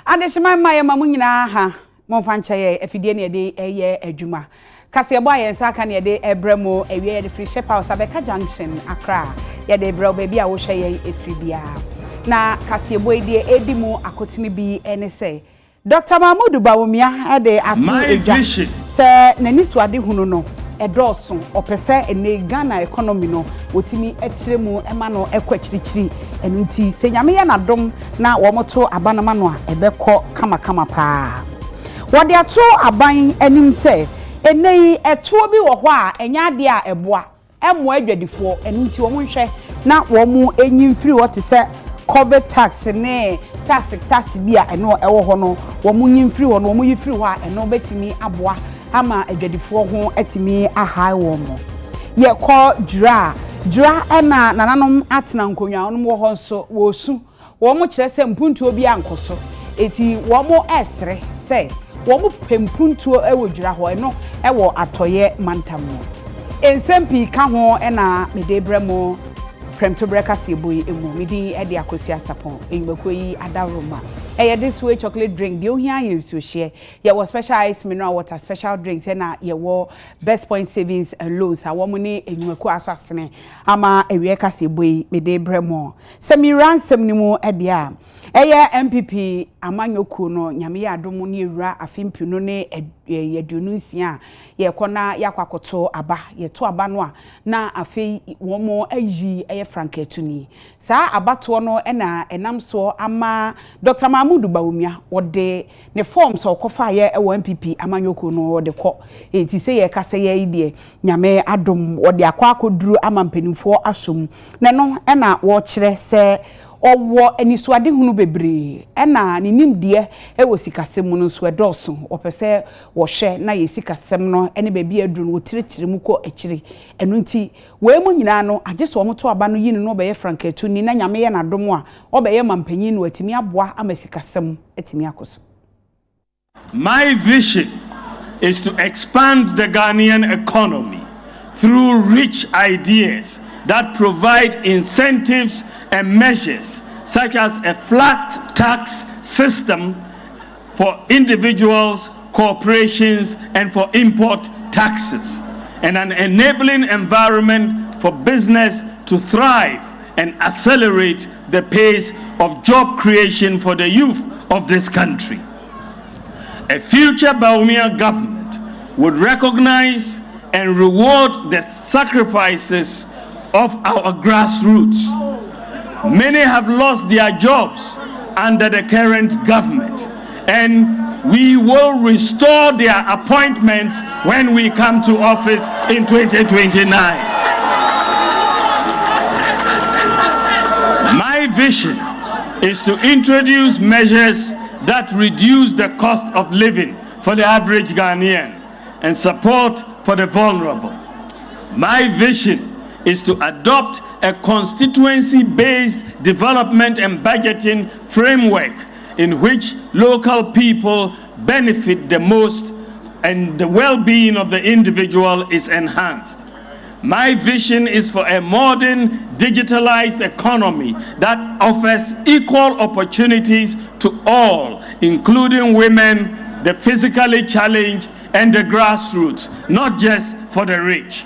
Adeshima maye mamu nyina ha monfanche ye afidie ne de eye adwuma kase ebo ayen saka ne de ebremo ewie de free shep house abeka junction Accra ye de ebro baby a wo hwe ye efribia na kase ebo de edimu akotini bi ene se Dr. Mahmoud Bawumia de atu edwa se nani suade hunu no edoso opese ene Ghana economy no wotimi etiremu ema no ekwachirichiri enunti se nyame ya na dom na womoto abanama no a ebekọ kama pa wode ato aban anim se enei eto bi wo ho a enya ade a eboa emo adwadifo enunti wo nhwe na wo mu enyimfiri wote se COVID tax ne tax bi a eno ewo ho no wo mu nyimfiri wo no wo mu yifiri ho a eno betimi aboa ama adwadifo ho etimi aha wo mo ye ko dra ena nananom atena nkonwa onom wo ho so wo su wo mo kire se mpuntuo bi ankoso eti wo mo esre se wo mo pempuntuo ewo dra ho eno ewo atoye mantamo ensempi ka ho ena Midday bremo premto breakfast eboy emu midi e de akosia sapon enyimakoyi adaroma this way chocolate drink the ohia you so share ye was special ice mineral water special drinks na ye wo best point savings and loans a wo ne enyimaku asasene ama ewie kase eboy Midday bremo semi ransom ni mu e de a MPP amanyoku no nyame ya adom ne ewura afimpi no ne yedununsia ye kona yakwakoto aba ye to aba no a na afei wo mo ayi franketuni saa abato no na enamso ama Dr. Mahmoud Bawumia wode ne forms okofa ye MPP amanyoku no wode ko enti se ye kase ye ide nyame adom wode akwakoduru ama mpanimfo asom ne no na wo kire se owo enisuade hunu bebre ena ninimde ewo sikasem no so edoso opese wo hwe na ye sikasem no ene bebi aduru wo tiretire mu ko akire enu nti we mu nyina no ageso omoto aba no yini no be ye franketu ni na nyame ye nadom a obeye mampanyin no atimi aboa ama sikasem atimi akoso. My vision is to expand the Ghanaian economy through rich ideas that provide incentives and measures such as a flat tax system for individuals, corporations, and for import taxes, and an enabling environment for business to thrive and accelerate the pace of job creation for the youth of this country. A future Bawumia government would recognize and reward the sacrifices of our grassroots. Many have lost their jobs under the current government, and we will restore their appointments when we come to office in 2029. My vision is to introduce measures that reduce the cost of living for the average Ghanaian and support for the vulnerable. My vision is to adopt a constituency-based development and budgeting framework in which local people benefit the most and the well-being of the individual is enhanced. My vision is for a modern, digitalized economy that offers equal opportunities to all, including women, the physically challenged, and the grassroots, not just for the rich.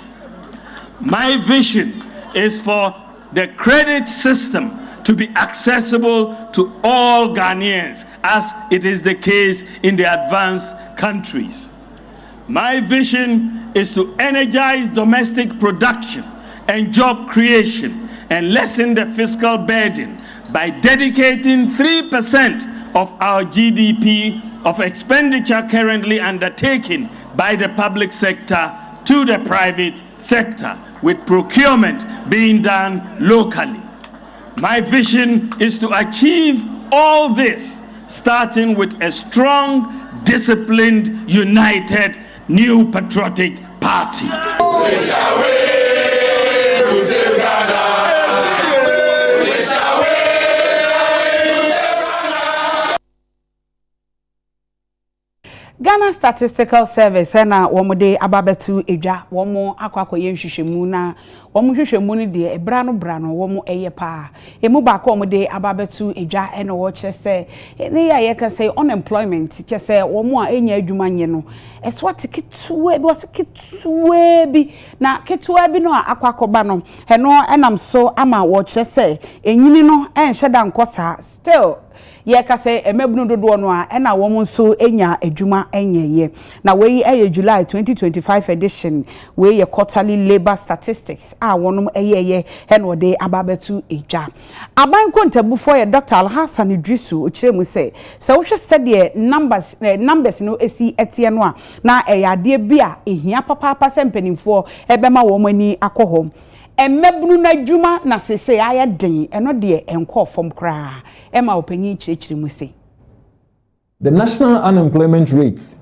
My vision is for the credit system to be accessible to all Ghanaians, as it is the case in the advanced countries. My vision is to energize domestic production and job creation and lessen the fiscal burden by dedicating 3% of our GDP of expenditure currently undertaken by the public sector to the private sector, with procurement being done locally. My vision is to achieve all this, starting with a strong, disciplined, united, new patriotic party. We shall win to save Ghana. We shall win to save Ghana. Ghana Statistical Service na womode ababetu edwa womo akwakoye nhwehwemu na womo hwehwemu ni de ebra no womo eye pa emu ba ko womode ababetu edwa na wo kyese ne ya ye ka say unemployment kyese womo a enya adwuma nye no eso tikituwe bi wose kituwe bi na kituwe bi no akwakoba no eno enam so ama wo kyese enyini no enhye da nkosa still ye ka say emebunu dodo no a na wo nso enya adwuma enyeye na we eye July 2025 edition we ye quarterly labor statistics wonum eyeye he no de ababetu eja aban kontabufo ye Dr. Alhassan Idrisu ochiremu say se wo hwe sede numbers no esi etie no a na eyade bia ehia papa sempanimfo ebema wo mani akohom emebunu na dwuma na sese aye den eno de enko fom kra ema opanyi chirechiri mu say the national unemployment rate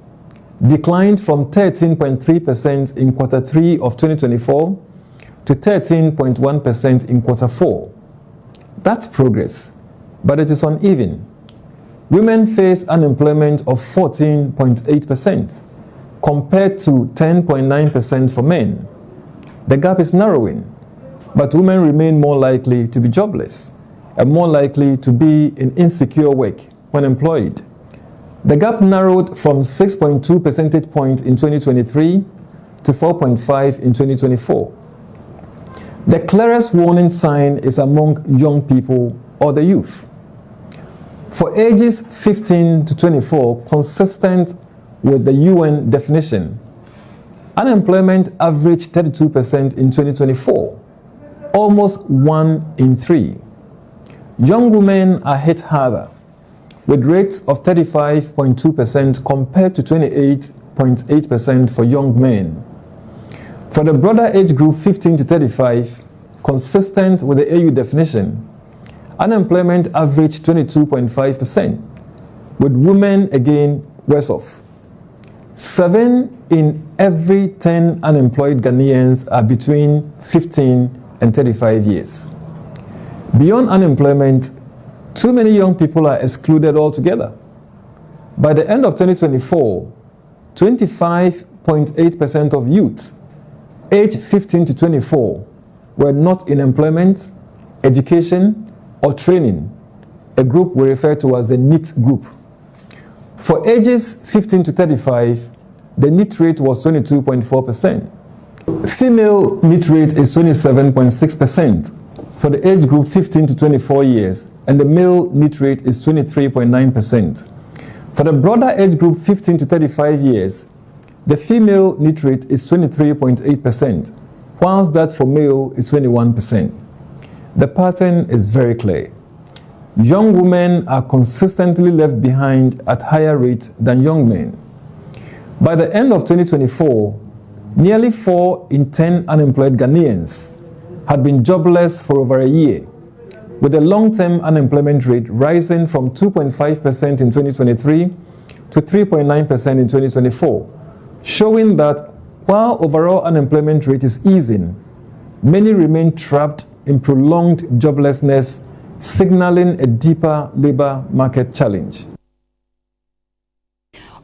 declined from 13.3% in quarter 3 of 2024 to 13.1% in quarter 4. That's progress, but it is uneven. Women face unemployment of 14.8% compared to 10.9% for men. The gap is narrowing, but women remain more likely to be jobless and more likely to be in insecure work when employed. The gap narrowed from 6.2 percentage points in 2023 to 4.5 in 2024. The clearest warning sign is among young people or the youth. For ages 15 to 24, consistent with the UN definition, unemployment averaged 32% in 2024, almost 1 in 3. Young women are hit harder, with rates of 35.2% compared to 28.8% for young men. For the broader age group 15 to 35, consistent with the AU definition, unemployment averaged 22.5%, with women again worse off. 7 in every 10 unemployed Ghanaians are between 15 and 35 years. Beyond unemployment, too many young people are excluded altogether. By the end of 2024, 25.8% of youth aged 15 to 24 were not in employment, education, or training, a group we refer to as the NEET group. For ages 15 to 35, the NEET rate was 22.4%. Female NEET rate is 27.6% for the age group 15 to 24 years, and the male NEET rate is 23.9%. For the broader age group 15 to 35 years, the female NEET rate is 23.8%, whilst that for male is 21%. The pattern is very clear. Young women are consistently left behind at higher rates than young men. By the end of 2024, nearly 4 in 10 unemployed Ghanaians had been jobless for over a year, with the long-term unemployment rate rising from 2.5% in 2023 to 3.9% in 2024, showing that while overall unemployment rate is easing, many remain trapped in prolonged joblessness, signaling a deeper labor market challenge.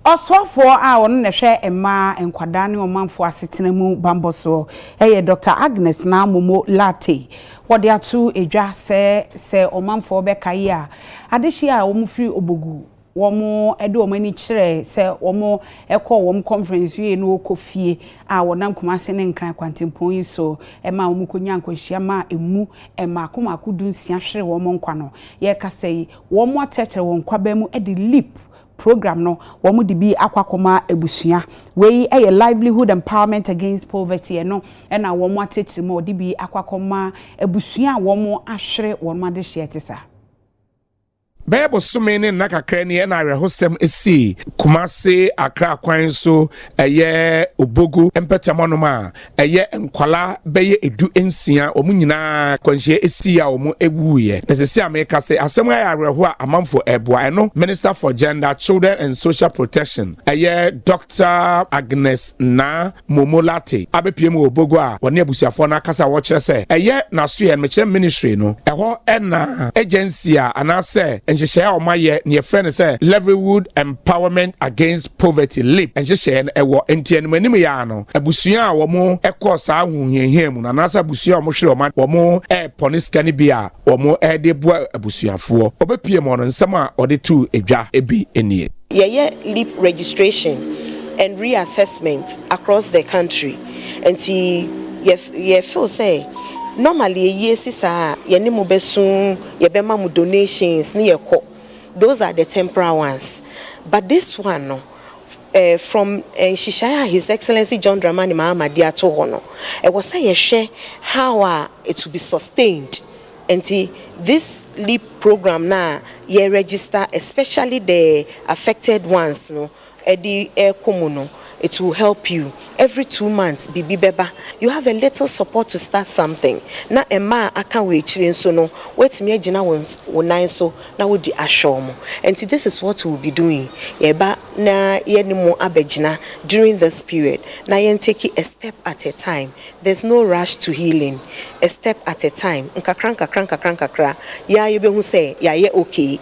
Osofo a won na hwe emma enkwada ne omanfo asetena mu bamboso Dr. Agnes na momo latte wode atu edwa se omanfo be kai a adehye a wo mfiri obogu wo mo ede o mani kire se wo mo ekọ wo conference wie no okofie a wonam komase ne nkran kwantempon yi so emma wo mukonya nkohia ma emu emma akomakodu nsia hwere wo mo nkwa no ye ka sei wo mo atetere wo nkwaba mu ede leap program no womu dibi akwakoma ebusua we livelihood empowerment against poverty no na womu atetiri mo dibi akwakoma ebusua womu ahwere womu adehye tesa Bebo sumene na kakra ne na rehosem esi Kumase Accra kwan so eye obogu empetamo ma eye nkwala beye edu ensia omunyina kwanhye esi a omu ewuye na sesi America say asem ya reho a amanfo eboa eno Minister for Gender, Children and Social Protection eye Dr. Agnes na Momolate abepiem obogu a wone abusuafo na kasa wo kire se eye na so ye meche ministry no eho na agency a anase nhyehyɛ a ɔma yɛ ne yɛfrɛ no sɛ Levelwood Empowerment Against Poverty LEAP nhyehyɛ no ɛwɔ ntianimanimu yɛ no abusua a wɔn ɛkɔ saa ahohiahia mu na nasa abusua a wɔn hwere wɔn ɛpɔne sika no bi a wɔn ɛde boa abusuafoɔ ɔbɛpie mu no nsɛm a ɔde tu edwa ebi enie. LEAP registration and reassessment across the country nti ye feel say normally yesi saa ye ne mo besun ye be ma mo donations ne ye ko those are the temporary ones but this one no from Shishaya His Excellency John Dramani Mahama Diato hono e was say ye how it to be sustained and this LEAP program na ye register especially the affected ones no edi komuno. It will help you every 2 months. Bibi beba, you have a little support to start something. Na ema aka we chire so no. Wait me agina won so na wo di ashomo. And this is what we will be doing. Yeba na ye ni mo abegina during this period. Na yen take it a step at a time. There's no rush to healing. A step at a time. Nkakra. Ya you be who say ya ye okay.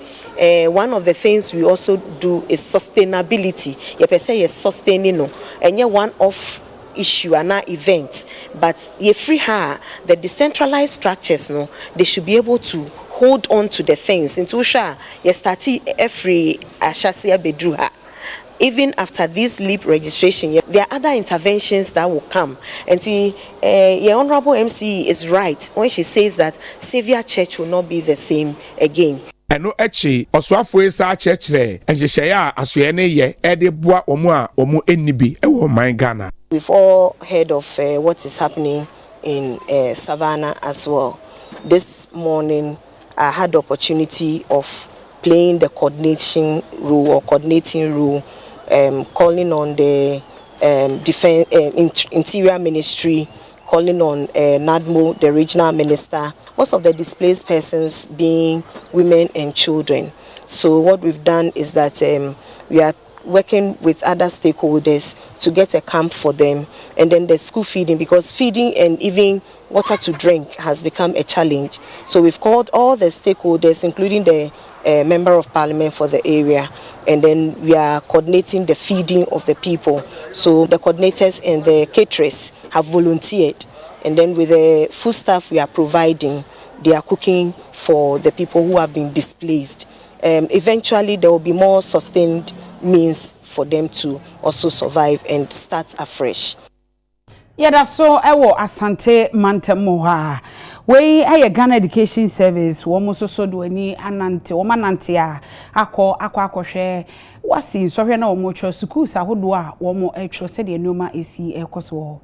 One of the things we also do is sustainability. You per se sustaining no, and you one off issue and event, but you free her the decentralized structures no, they should be able to hold on to the things. Into sha you start every ashasia bedruha. Even after this LEAP registration, there are other interventions that will come. And your Honorable MC is right when she says that Savior Church will not be the same again. Eno echi osuafo esa chechre nhyehyɛ a asoɛ ne yɛ ɛde boa omo enibi ɛwɔ man Ghana. We've all heard of what is happening in Savannah as well. This morning I had the opportunity of playing the coordinating role, calling on the Interior Ministry, calling on NADMO, the regional minister. Most of the displaced persons being women and children. So what we've done is that we are working with other stakeholders to get a camp for them, and then the school feeding, because feeding and even water to drink has become a challenge. So we've called all the stakeholders, including the member of parliament for the area, and then we are coordinating the feeding of the people. So the coordinators and the caterers have volunteered. And then with the food staff we are providing, they are cooking for the people who have been displaced. Eventually, there will be more sustained means for them to also survive and start afresh. Yeah, that's so. Ewo Asante Mantemoha. We a Ghana Education Service. Womo so do any anante. Woma nante a akọ share. Wasi sorry na womo cho schools ahodo a womo etro se de nneoma esi ekoso.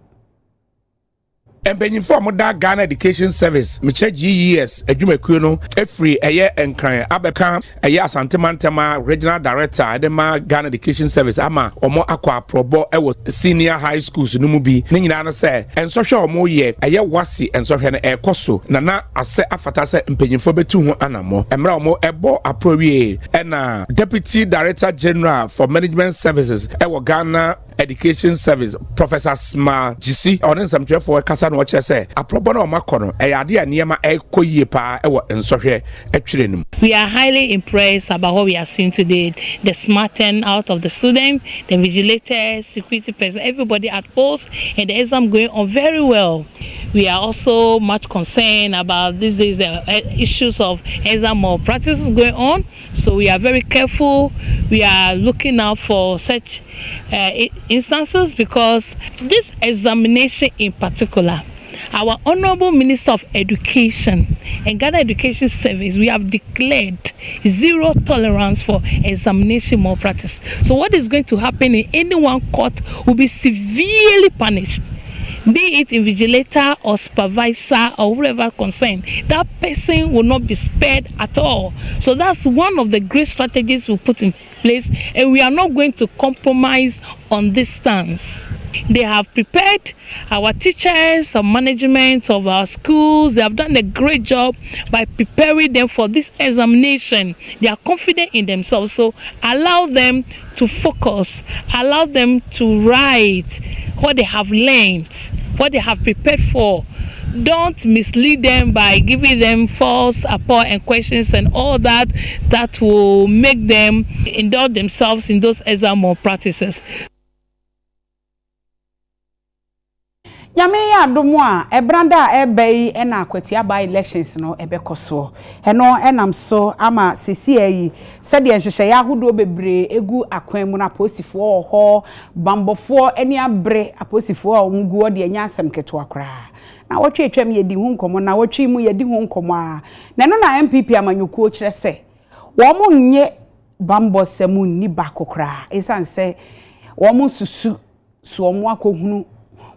Empenyimfo amoda Ghana Education Service meche GES adwumakuo no efri eye enkran abeka eye Asante Mantema Regional Director edema Ghana Education Service ama omo akwa aprobo ewo senior high schools no mu bi ne nyina no se ensohwe omo ye eye wasi ensohwe no ekoso na ase afata se empenyimfo betu ho anamo emra omo ebo aprowie na Deputy Director General for Management Services ewo Ghana Education Service Professor Sma GC onen samtwefo kasa no kire se aprobo na omakono ade a niema ekoyie pa ewo ensohwe atwire nim. We are highly impressed about what we are seeing today. The smarten out of the students, the vigilators, security person, everybody at post, and the exam going on very well. We are also much concerned about these days the issues of exam malpractices going on. So we are very careful. We are looking out for such instances, because this examination in particular, our Honorable Minister of Education and Ghana Education Service, we have declared zero tolerance for examination malpractice. So what is going to happen in any one court will be severely punished. Be it invigilator or supervisor or whoever concerned, that person will not be spared at all. So that's one of the great strategies we put in place, and we are not going to compromise on this stance. They have prepared our teachers, our management of our schools. They have done a great job by preparing them for this examination. They are confident in themselves, so allow them to focus, allow them to write what they have learned, what they have prepared for. don't mislead them by giving them false support and questions and all that will make them indulge themselves in those exam malpractices. Yame ya adomo a ebranda ebei na Akwatia by elections no ebekoso eno enam so ama sisi yi said ye nhehye ya hodo bebre egu akwan mu na posifo ho bambofo eni abre aposifo a omugu ode anya asem keto akra na wotwe etwam ye di hu nkomo na wotwe mu ye di hu nkomo a na no na MPP amanyuko kire se wo mo nye bambosemu ni bakokra esanse wo mo susu so mo akohunu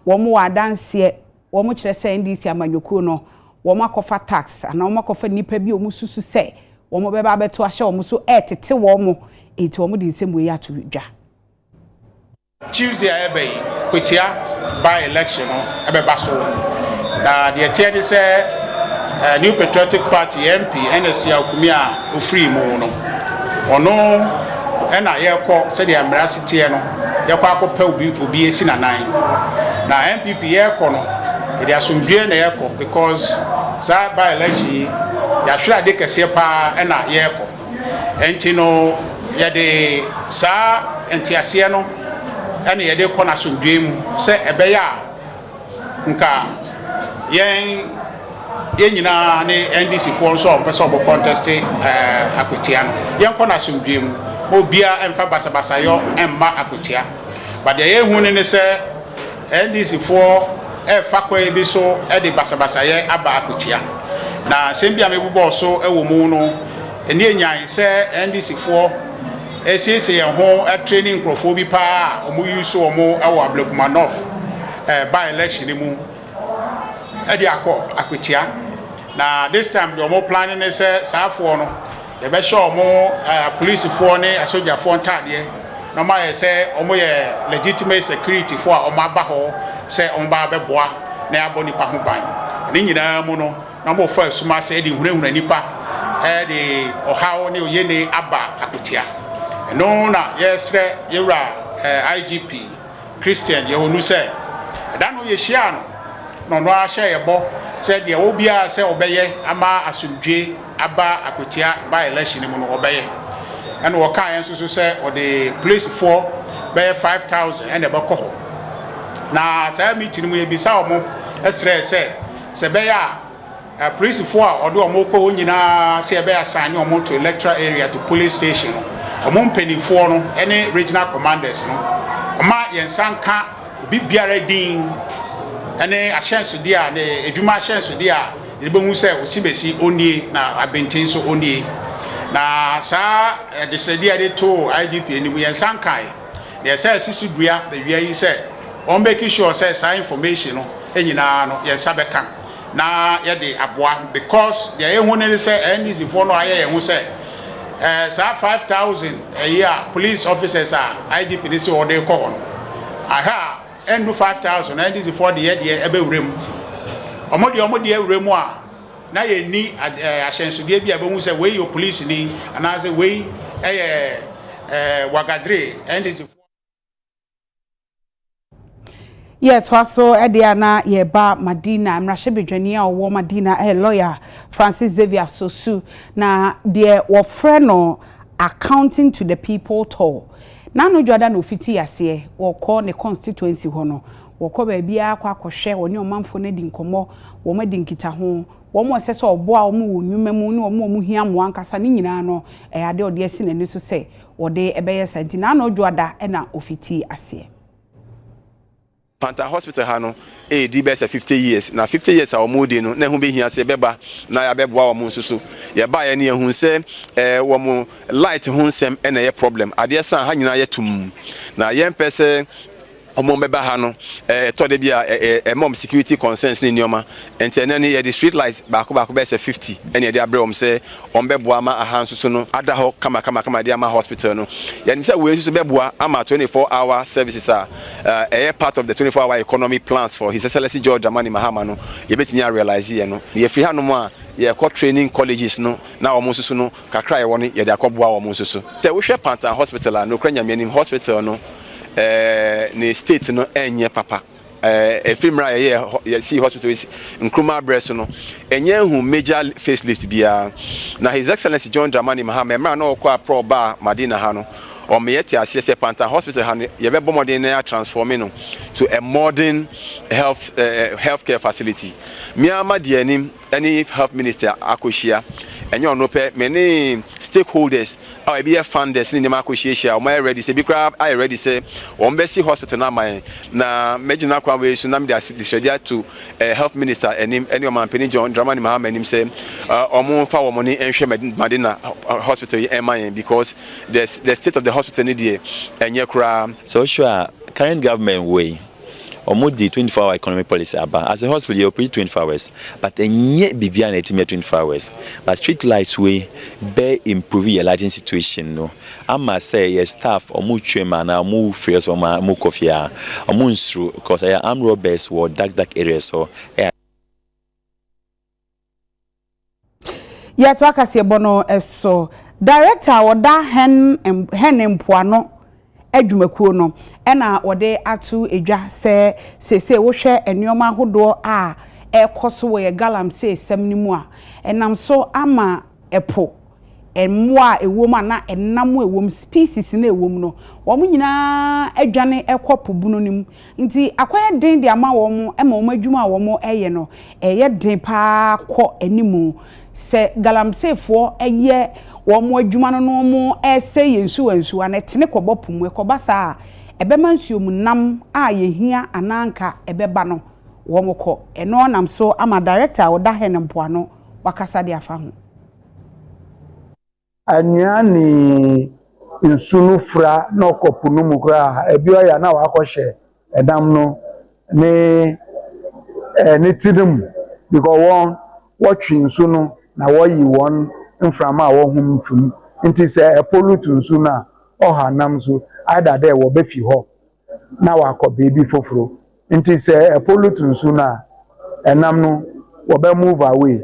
womo wadanse womo kire se ndisi amanyoko no womo akofa tax ana womo akofa nipa bi omususu se womo beba abeto ahye womo so etete womo enti womo di nsem we ato dwa Tuesday ebe Akwatia by election no ebeba so na the tier say New Patriotic Party MP NSC Akumia ofri mu no ono na yekọ se the amrasity no yekọ akọpa obi esi na nan na MPP yekọ no e asomdwe na yekọ because za by election ya hwera de kese pa na yekọ enti no ye de sa entiase no ene ye de kọ na asomdwe mu se ebeya nka yen nyina ne NDC for so person go contest Akwatia no yen kọ na asomdwe mu obia emfa basabasa yo emma Akwatia but the yehu ne se NDC for fa kwa bi so de basabasa ye aba Akwatia na sembia mebubo so ewo mu no eni enyan se NDC for esese ye ho training crofo bi pa omu use omu ewo Ablekuma North by election mu de akọ Akwatia na this time the omu planning ne se safo no they be show omu police for ne asoja for ntade no ma ye se omu ye legitimate security for omu aba ho se omu ba beboa na aboni pa ho ban ni nyina mu no na mo fa suma se de hunahuna nipa de ohawo ne oye ne aba Akwatia no na yesre yewra IGP Christian ye honu se da no ye hia no no a hia ye bo se de obia se obeye ama asumdwe aba Akwatia by election mu no obeye and wo kan enso so se o de place for by 5,000 and ebekọ ho na sa meeting mu ebisa omo esre se be ya police for o de omo ko nyina se be assign omo to electoral area to police station omo mpeni for no any regional commanders no oma yensanka obi biara din ene ahyenso dia na edwuma ahyenso dia ebehu se osibesi onie na abentin so onie na sa the study ade to IGP enimu yensankai they say sisudua the wia yi say on make sure say sa information no enyina no yensabeka na ye de aboa because they ehun ne say NDC for no aye ehun say sa 5,000 a year police officers are IGP this or they call on aha endu 5,000 NDC for the year ebe wrem omodi ewrem a na ye ni ahyensude bia be hu se we your police ni ana se we wagadre NDC Yes, also Ediana Yeba Madina, Mrashebedwani a wo Madina lawyer Francis Xavier Sosu na de wo friend no accounting to the people toll. Na no dwada no fiti ase wo call ne constituency ho no wo ko ba bia akwa woni omanfo na di nkomo wo ma di nkita ho wo mo se so obo a wo mo nwuma mu ne wo mo hia mo ankasa ne nyina no ade ode asi na ni so se wo de ebeye santi na no dwada na ofiti ase Panta Hospital hano di best 50 years na 50 years a omudi no na hu be hia se beba na ya beboa wo nsusu ye ba ye ne hu se wo mo light hu nsem na ye problem ade san ha nyina ye tum na ye mpese omo meba ha no to de bia mom security concerns ni nioma entene ne ye the street lights baako be 50 ene de abre om se ombeboa ma aha nsusu no ada ho kama de ama hospital no ye nimse we nsusu beboa ama 24-hour services a part of the 24-hour economy plans for His Excellency George Amani Mahama no ye betimi realize ye no ye free ha no mo a ye training colleges no na omo nsusu no kakra ye woni ye de akoboa omo nsusu te we hwe Panta Hospital no kranya menim hospital no ne state no enye papa efimra ye see hospital is Nkrumah breast no enye hu major facelift bia na His Excellency John Dramani Mahama emra na okwa pro ba Madina ha no o me yeti asese Panta Hospital ha ye be bomodin na transforming no to a modern healthcare facility. Me amadi anim any health minister Akwatia enye ono pe many stakeholders or be funders ni Akwatia o my ready say bi kra I ready say o mbesi hospital na man na megina kwa we so na me dey to health minister enim any man Penny John Dramani Mahama enim say omo fa wo money enhwe Madina hospital e because the state of the hospital need there enye kra. So sure current government way Omudi 24-hour economic policy about as a hospital you operate 24 hours but yet bibia na team 24 hours but street lights way be improve your lighting situation no ama say your staff omu twema na omu frees omu kofia omu nsru because I am robbers or dark areas so yet wakase bono eso director oda hen empoano adwumakuo no ena wode atu edwa se wo hwe enioma hodo a ekoso wo ye galamsey semnimu a enam so ama epo emmoa ewom ana enam ewom species na ewom no wo nyina adwane ekopo bunu nim nti akwaya den de ama wo mo ema wo adwuma wo mo eye no eye den pa kọ enimu se galamseyfo eye wo mo adwuma no no mo ese yensu ana tene kobopum ekobasa ebema nsuom nam a yehia ananka ebeba no wo mo kọ eno nam so ama director wo da henempoano wakasa de afa ho anyani insunu fra na okopunu mu kra ebi oya na wakohye edam no ne tidum because one watching insunu na woyi won mframa wo hum fum nti se pollute insunu a oha nam so ada there wo be fi ho na wakọ baby foforo nti se pollute insunu a enam no wo be move away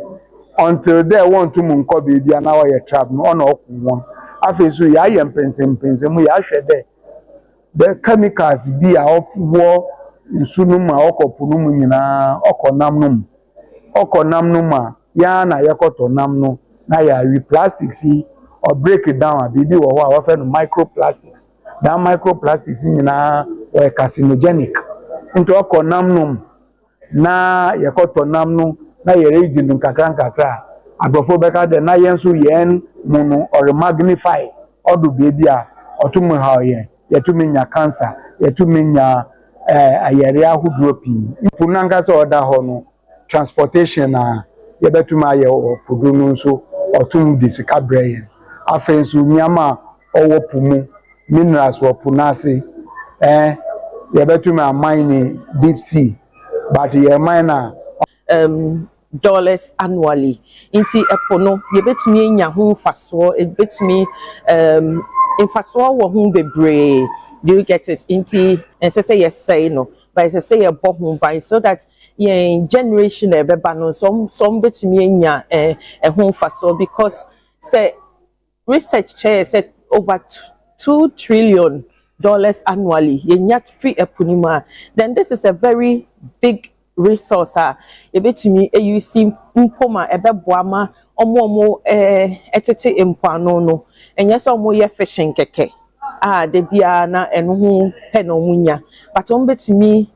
until they want to munko baby and now you trap no on okun afesu ya ye mpense mu ya hwede the chemicals bi a wo nsunu ma okopunu mu nyina okonam no ma ya na yekoto nam no na ya wi plastics or break it down a bibi wo ho a wo fe no microplastics that microplastics nyina were carcinogenic into okonam no na yekoto nam no na yere idin kakra agrofo beka de na yenso yen munu or magnify odu baby a otumu ha ye yetumi nya cancer yetumi nya ayere ahuduro pi punanga so oda ho no transportation na yebetuma ye opudunu nso otum disika brain afensu nyama owo pumu minerals wo punase yebetuma mine deep sea but ye mine dollars annually inti epono ye betumi enya ho faso e betumi infaso wo ho bebre. Do you get it inti and say yes say no but say ye bo ho by so that ye generation e beba no some betumi enya ho faso because say research chair said over $2 trillion annually ye nya free eponima. Then this is a very big resource ebetumi eyusi mpoma ebeboama omo etete empano no enye so omo ye fishing keke de bia na eno ho pe no munya but ombetumi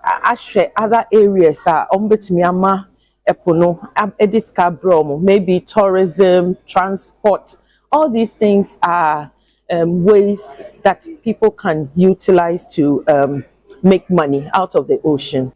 ahwe other areas ombetumi ama epono ediska brom maybe tourism, transport, all these things are ways that people can utilize to make money out of the ocean.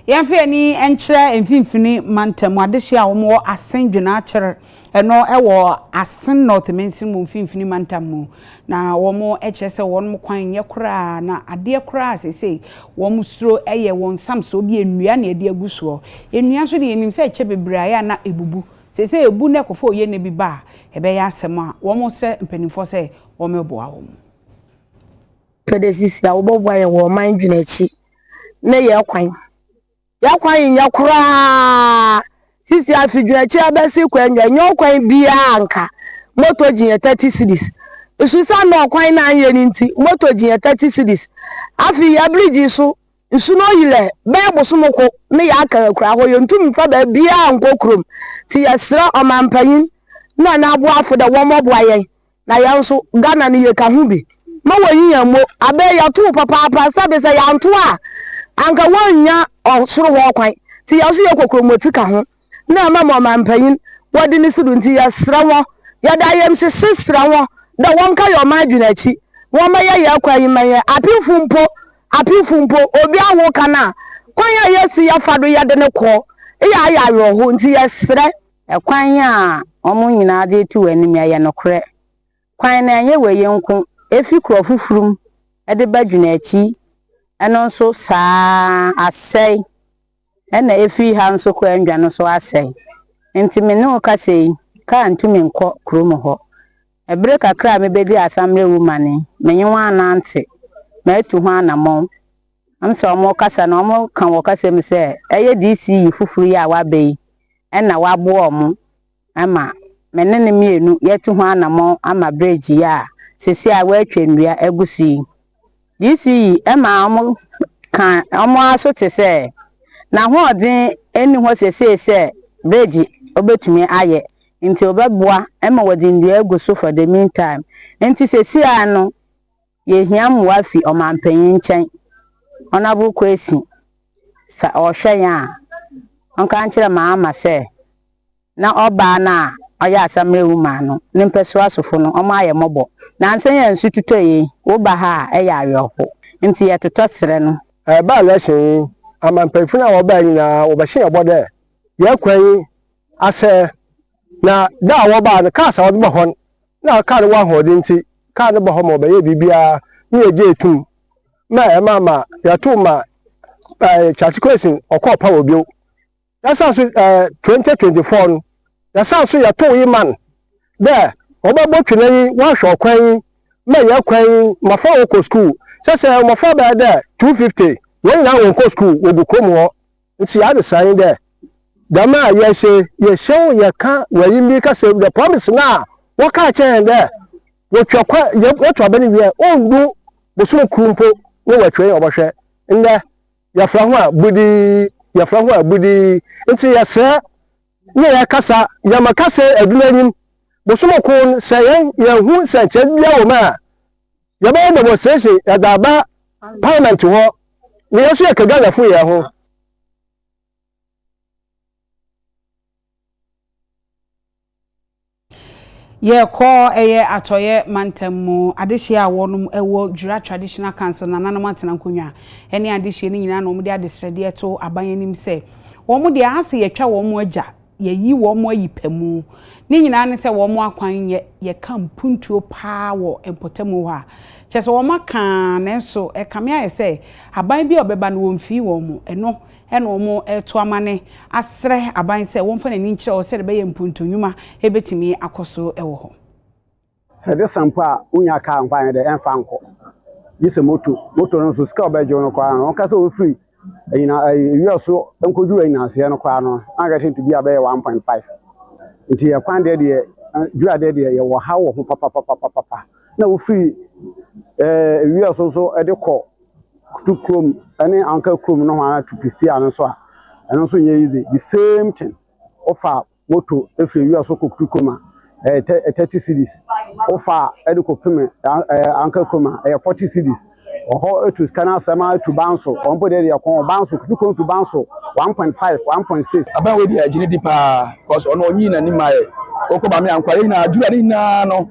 Yamfe ni enkyere mfimfini mantem adehye a wo asendwena akyer eno ewo asen north mensin mu mfimfini mantem mu na wo ekyere se won kwan ye kura na ade kura sesei wo suro eye won samso bi enua na ade aguso enua so de enim se eche bebre ya na ebubu sesei ebu ne kofo ye ne bi ba ebe ya asem a wo se mpanimfo se wo meboa wo pedesisi a wo boboa ye wo mandwena echi na ye kwan yakwan yakura sisi afidwuna chi abesi kwanwa nyokwan bia anka moto jinye 30 cedis Susa no kwan na anye nti moto gye 30 cedis afi ya bridge so nsu no yile be bosomko ne ya aka kura ho yo ntumi fa ba bia nkokrom ti yesra omampanyin na na abo afo da wo mobo ayen na ya nso Ghana ne ye ka hu bi ma woyiyan mo abe ya to papa sabe se ya nto a anka wonya osoro ho kwan ti ya so ye kokromoti ka ho na ma omampanyin wodi ni sudu nti yesra wo ya da yem se sesra wo da wonka yo madwunachi wo ma ye akwa yi maye apimfu mpo obi awo kana kwan ya yesi ya fado ya de ne ko ya ya ho nti yesre kwan a omo nyina de tu anim ya no kre kwan na anye we yenku efi kro fufurum e de badwunachi eno nso saa asai ena efi ha nso ko andwa no so asai nti me ne ka sei ka ntumi nko krom ho ebre kakra me bedi asamre woman menye wa anante metu ho anamon amso mo kasa na mo kan wo kasa mi se eye DC fufuru ya wa bei ena wa bo omo ama menene mienu yetu ho anamon ama bridge ya sisi a wa atwendua agusi DC ema omo kan omo aso te se na ho odin eni ho se bridge obetumi aye nti obeboa ema wodi ndua egu so for the meantime nti sesi ano ye hiam wafi omampanyin nchen onabu kwesi sa ohwe ya onka nchire ma se na oba na oya asamre wuma no nimpeso asofo no omo aye mobo na ansen ya nsu tutoyi wo ba ha eya ayoho nti ye totosere no ba lesson amampanyin na wo ba nyina wo ba hye obode ye kwan ase na da wo ba na ka sa wo ba hon na ka no wa hodi nti ka no ba ho mo ba ye bibia ni eje etum ma mama ya to ma church question okopa wo bio ya sa so 2024 no ya sa so ya to yi man there obabo twene wa hwe kwan ma ya kwan mafa wo ko school se mafa ba da 250 when na wo ko school wo bu kom ho nti ya de san there dama ye show ye ka wayi mi ka say the promise na wo ka chen there wo twakwa ye to abani wi ondu boso kurumpo wo watwe obahwe nde ya fra ho abudi nti ya se ne ya kasa ya makasa adunanyim boso ko se ye hu se che bia wo ma ya ba demonstration ya da ba parliament ho ne yeso ya kaga fu ya ho ye ko eye atoye mantemu adehye a wonum ewo Jura Traditional Council na nanom atena nkonwa ene adehye ni nyina no mu de adesrede to abanyanim se wo mu de ase ye twa wo mu agya ye yi wo mu ayipamu ni nyina ne se wo mu akwan ye kampuntuo paa wo empotemu ha chese wo maka ne so e kame aye se aban bi obeba no wo mfi wo mu eno omo eto amane asre aban se won fa nani nkyere o se de be mpuntu nwuma ebetimi akoso ewo ho se de sampa unya ka nkwan de enfa nko yise moto no so ska obejo no kwa no ka se o free ina wi so enkoju ina se no kwa no anga tin to bi abe 1.5 nti ya kwan de dua de ye wo ha wo ho papa na o free wi so e de ko tukrom ani anka krom no ha tupisi anu so a eno so nye easy the same thing offer moto efre wi aso kokukoma 30 cedis offer ediko peme anka koma 40 cedis oho etu scanner sama to bounce on bo dey kon bounce tukrom to bounce 1.5 1.6 aba we di agini di pa cause ono onyi na ni mai okoba me ankware na adura ni na no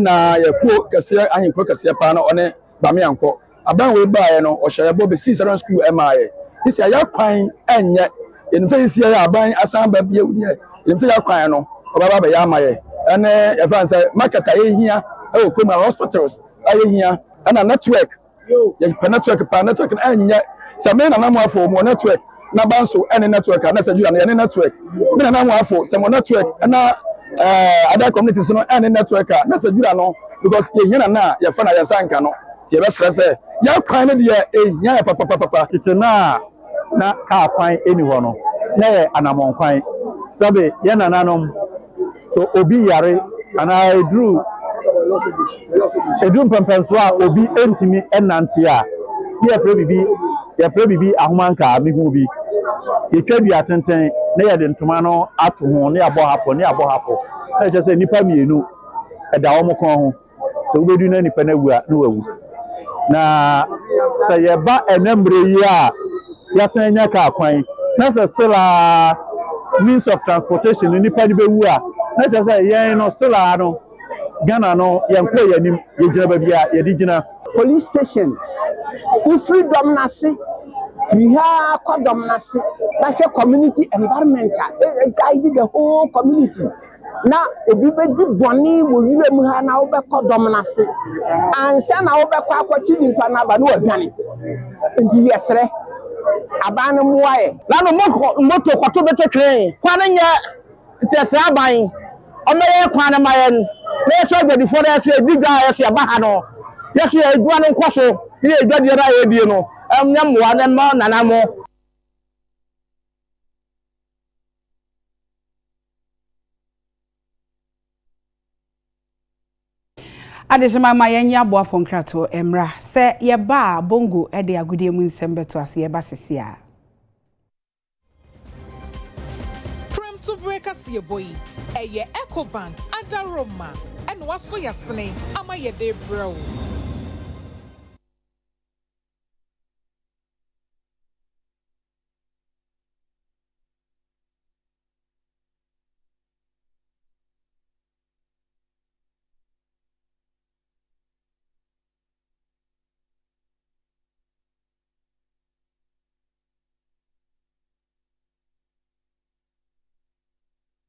na ye ko kase ahin ko kase pa no one ba me anko aban we ba no o hye bo be season school emaye isi ya kwan enye enfe isi ya aban asan ba bia wudi enfe ya kwan no obaba ba ya amaye ene e fan say market ayehia e ko ma hospitals ayehia ana network ye network na enye se me na namu afo mo network na banso ene network na se jura na ene network me na namu afo se mo network na other communities no ene network na se jura no because ye hia na ye fa na ye sanka no ye be stress ya kwan ne de ehia papa tete na ka kwan eni ho no na ye anamon kwan sabe ye nananom so obi yare ana edru edum pempenso a obi entimi enante a ye fra bibi ahomanka mehu bi yetwa dua tenten na ye de ntoma no ato ho na abo hapo na je say nipa mienu eda wo mokon ho so ubedu na nipa na wua na wawu na say ye ba enembre yi a yasan nya ka kwan na say still means of transportation nipa ni bewu a na je say ye no still no Ghana no yenko yanim ye gina ba bia ye di gina police station freedom na se fiha kodom na se na hwe community environment guide the whole community na obi be di boni wo wire mu ha na wo be kodom na se ansa na wo be kwa akwachi nipa na ba no adwane ndi yesre abane muaye na no moto kwato betetwe kwana nya tefe aban o meye kwana mayen na so gbedi for na se diga ya se ba ha no ya se edua no nkoso ni edwade ra ya die no nyamwa na ma nanamo Adesima ma yenya bo afonkrato emra se ye ba bongo e de agudie mu nsembeto ase ye ba sesia Prem to break us ye boy eye ecobank adaroma and waso yasene ama ye de bro